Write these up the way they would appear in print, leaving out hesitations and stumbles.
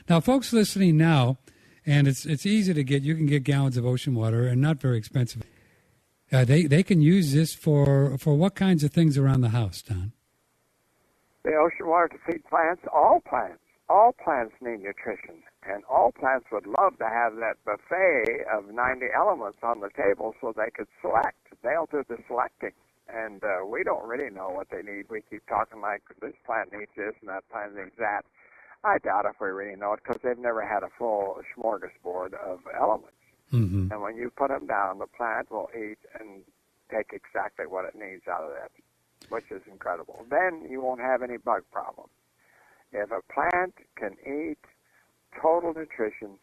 Now, folks listening now, and it's easy to get. You can get gallons of ocean water, and not very expensive. They can use this for what kinds of things around the house, Don? The ocean water to feed plants, all plants. All plants need nutrition, and all plants would love to have that buffet of 90 elements on the table so they could select. They'll do the selecting, and we don't really know what they need. We keep talking like this plant needs this and that plant needs that. I doubt if we really know it because they've never had a full smorgasbord of elements. Mm-hmm. And when you put them down, the plant will eat and take exactly what it needs out of that, which is incredible. Then you won't have any bug problem. If a plant can eat total nutrition,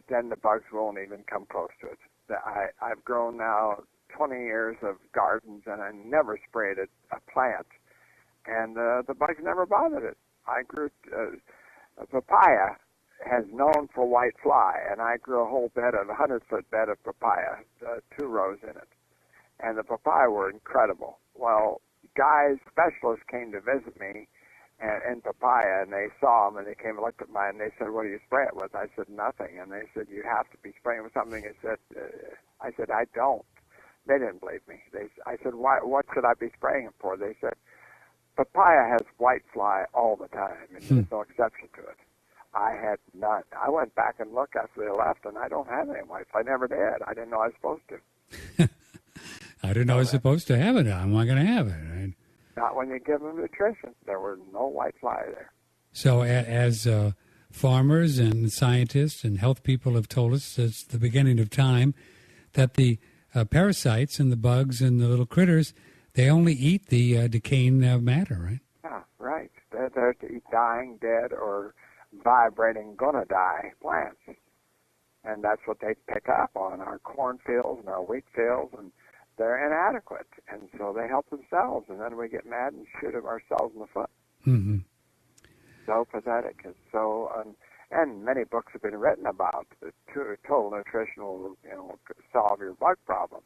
then the bugs won't even come close to it. I've grown now 20 years of gardens, and I never sprayed a plant, and the bugs never bothered it. I grew a papaya has known for white fly, and I grew a whole bed of 100-foot bed of papaya, 2 rows in it, and the papaya were incredible. Well, specialists came to visit me in papaya, and they saw them, and they came and looked at mine, and they said, "What do you spray it with?" I said, "Nothing." And they said, "You have to be spraying with something." I said, "I don't." They didn't believe me. I said, "Why? What should I be spraying it for?" They said, "Papaya has white fly all the time, and there's no exception to it." I had none. I went back and looked after they left, and I don't have any white fly. I never did. I didn't know I was supposed to. I didn't know I was supposed to have it. I'm not going to have it. Right? Not when you give them nutrition. There was no white fly there. So as farmers and scientists and health people have told us since the beginning of time that the parasites and the bugs and the little critters, they only eat the decaying matter, right? Yeah, right. They're there to eat dying, dead, or vibrating, gonna die plants. And that's what they pick up on our cornfields and our wheat fields, and they're inadequate. And so they help themselves, and then we get mad and shoot ourselves in the foot. Mm-hmm. So pathetic. And so, and many books have been written about the total nutritional, solve your bug problem.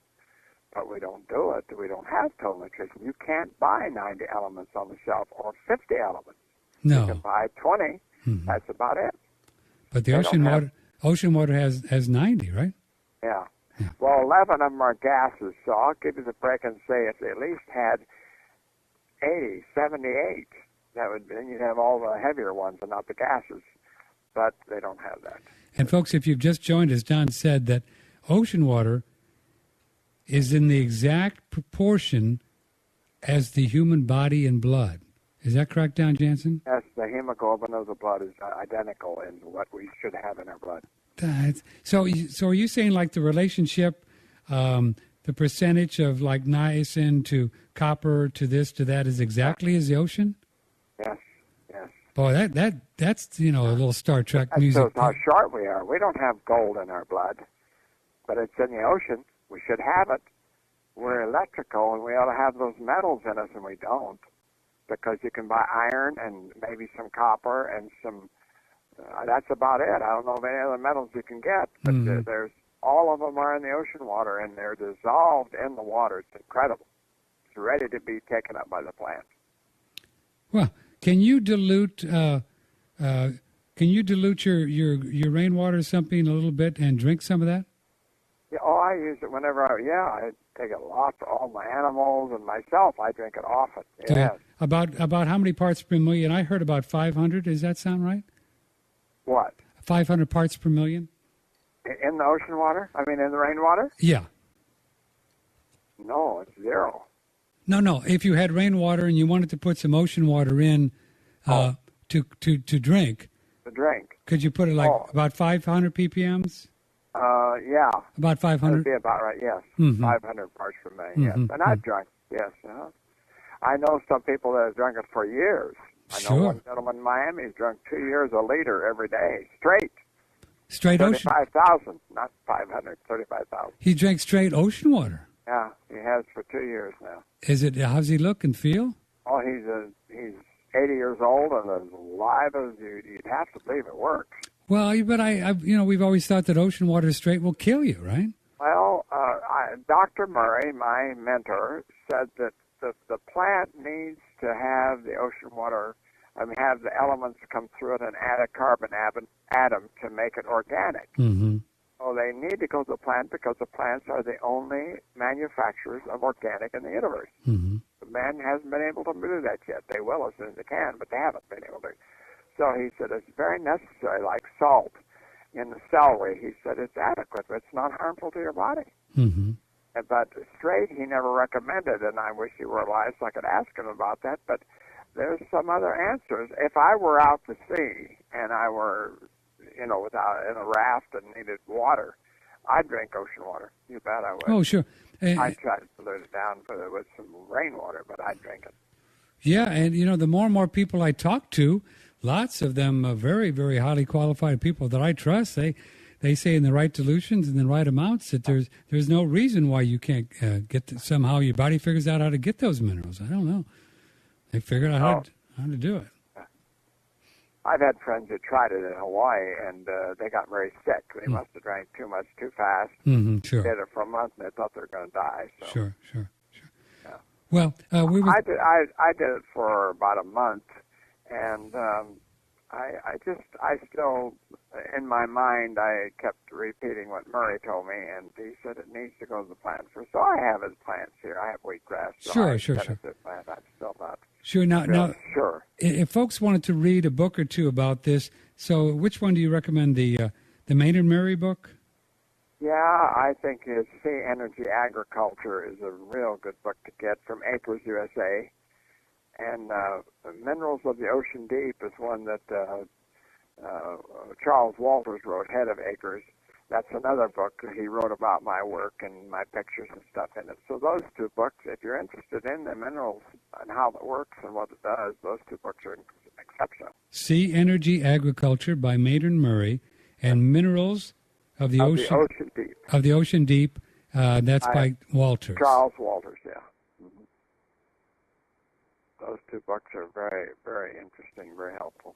But we don't do it. We don't have total nutrition. You can't buy 90 elements on the shelf or 50 elements. No. You can buy 20. Mm-hmm. That's about it. But the ocean water has 90, right? Yeah. Well, 11 of them are gases, so I'll give you the break and say if they at least had 80, 78, then you'd have all the heavier ones and not the gases. But they don't have that. And folks, if you've just joined us, Don said that ocean water is in the exact proportion as the human body and blood. Is that correct, Don Jansen? Yes, the hemoglobin of the blood is identical in what we should have in our blood. So are you saying like the relationship, the percentage of like niacin to copper to this to that is exactly as the ocean? Yes. Boy, that's a little Star Trek That music. shows how short we are. We don't have gold in our blood, but it's in the ocean. We should have it. We're electrical, and we ought to have those metals in us, and we don't. Because you can buy iron and maybe some copper and some, that's about it. I don't know of any other metals you can get, but there's all of them are in the ocean water, and they're dissolved in the water. It's incredible. It's ready to be taken up by the plant. Well, can you dilute your rainwater or something a little bit and drink some of that? Yeah, I use it whenever I take it a lot for all my animals and myself. I drink it often. Yes. About how many parts per million? I heard about 500. Does that sound right? What? 500 parts per million? In the ocean water? I mean, in the rainwater? Yeah. No, it's 0. No. If you had rainwater and you wanted to put some ocean water in to drink. To drink. Could you put it about 500 ppms? Yeah. About 500? That would be about right, yes. 500 parts per million, yes. And I've drunk, yes. I know some people that have drunk it for years. I know one gentleman in Miami who's drunk 2 years a liter every day, straight. Straight ocean? 35,000, not 500, 35,000. He drank straight ocean water? Yeah, he has for 2 years now. How's he look and feel? Oh, he's 80 years old and as alive as you'd have to believe it works. Well, but we've always thought that ocean water straight will kill you, right? Well, Dr. Murray, my mentor, said that the plant needs to have the ocean water have the elements come through it and add a carbon atom to make it organic. Mm-hmm. So they need to go to the plant because the plants are the only manufacturers of organic in the universe. Mm-hmm. Man hasn't been able to do that yet. They will as soon as they can, but they haven't been able to. So he said it's very necessary, like salt in the celery. He said it's adequate, but it's not harmful to your body. Mm-hmm. But straight, he never recommended, and I wish he were alive so I could ask him about that. But there's some other answers. If I were out to sea and I were, without in a raft and needed water, I'd drink ocean water. You bet I would. Oh, sure. I'd try to dilute it down with some rainwater, but I'd drink it. Yeah, and the more and more people I talk to, lots of them are very, very highly qualified people that I trust. They say in the right dilutions and the right amounts that there's no reason why you can't somehow your body figures out how to get those minerals. I don't know. They figured out how to do it. I've had friends who tried it in Hawaii, and they got very sick. They must have drank too much too fast. Mm-hmm, sure. They did it for a month, and they thought they were going to die. So. Sure. Yeah. Well, I did it for about a month, and I still, in my mind, I kept repeating what Murray told me, and he said it needs to go to the plant first. So I have his plants here. I have wheatgrass. So Sure. Plant. I'm still not. Sure. Now, sure. If folks wanted to read a book or two about this, so which one do you recommend? The Maynard Murray book? Yeah, I think his Sea Energy Agriculture is a real good book to get from Acres USA. And Minerals of the Ocean Deep is one that Charles Walters wrote, head of Acres. That's another book that he wrote about my work and my pictures and stuff in it. So those two books, if you're interested in the minerals and how it works and what it does, those two books are exceptional. Sea Energy Agriculture by Maynard Murray and Minerals of the Ocean Deep. Of the Ocean Deep. That's by Walters. Charles Walters, yeah. Mm-hmm. Those two books are very, very interesting, very helpful.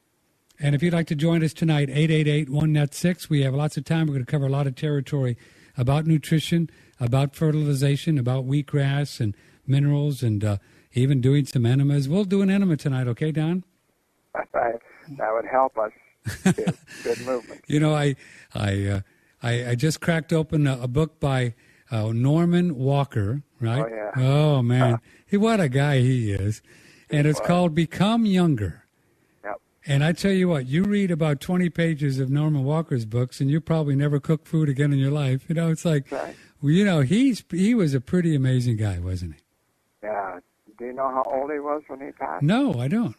And if you'd like to join us tonight, 888-1-NET-6. We have lots of time. We're going to cover a lot of territory about nutrition, about fertilization, about wheatgrass and minerals, and even doing some enemas. We'll do an enema tonight, okay, Don? That would help us. Good movement. I just cracked open a book by Norman Walker, right? Oh, yeah. Oh, man. What a guy he is. And it's called Become Younger. Yep. And I tell you what, you read about 20 pages of Norman Walker's books, and you probably never cook food again in your life. It's like, right. He was a pretty amazing guy, wasn't he? Yeah. Do you know how old he was when he passed? No, I don't.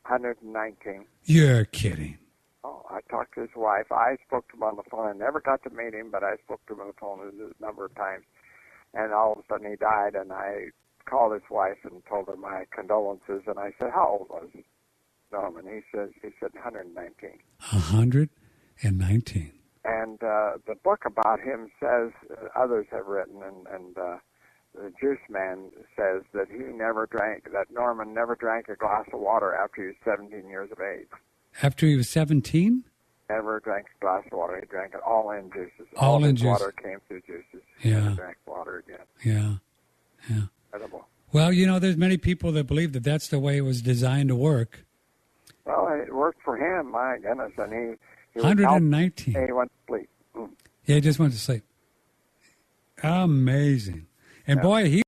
119. You're kidding. Oh, I talked to his wife. I spoke to him on the phone. I never got to meet him, but I spoke to him on the phone a number of times. And all of a sudden he died, and I called his wife and told her my condolences. And I said, "How old was Norman?" He said 119. 119. And the book about him says, others have written, and the Juice Man says that Norman never drank a glass of water after he was 17 years of age. After he was 17? Never drank a glass of water. He drank it all in juices. All in his water came through juices. He never drank water again. Yeah. Incredible. Well, there's many people that believe that that's the way it was designed to work. Well, it worked for him, my goodness. And he 119. He went to sleep. Yeah, he just went to sleep. Amazing. And boy, he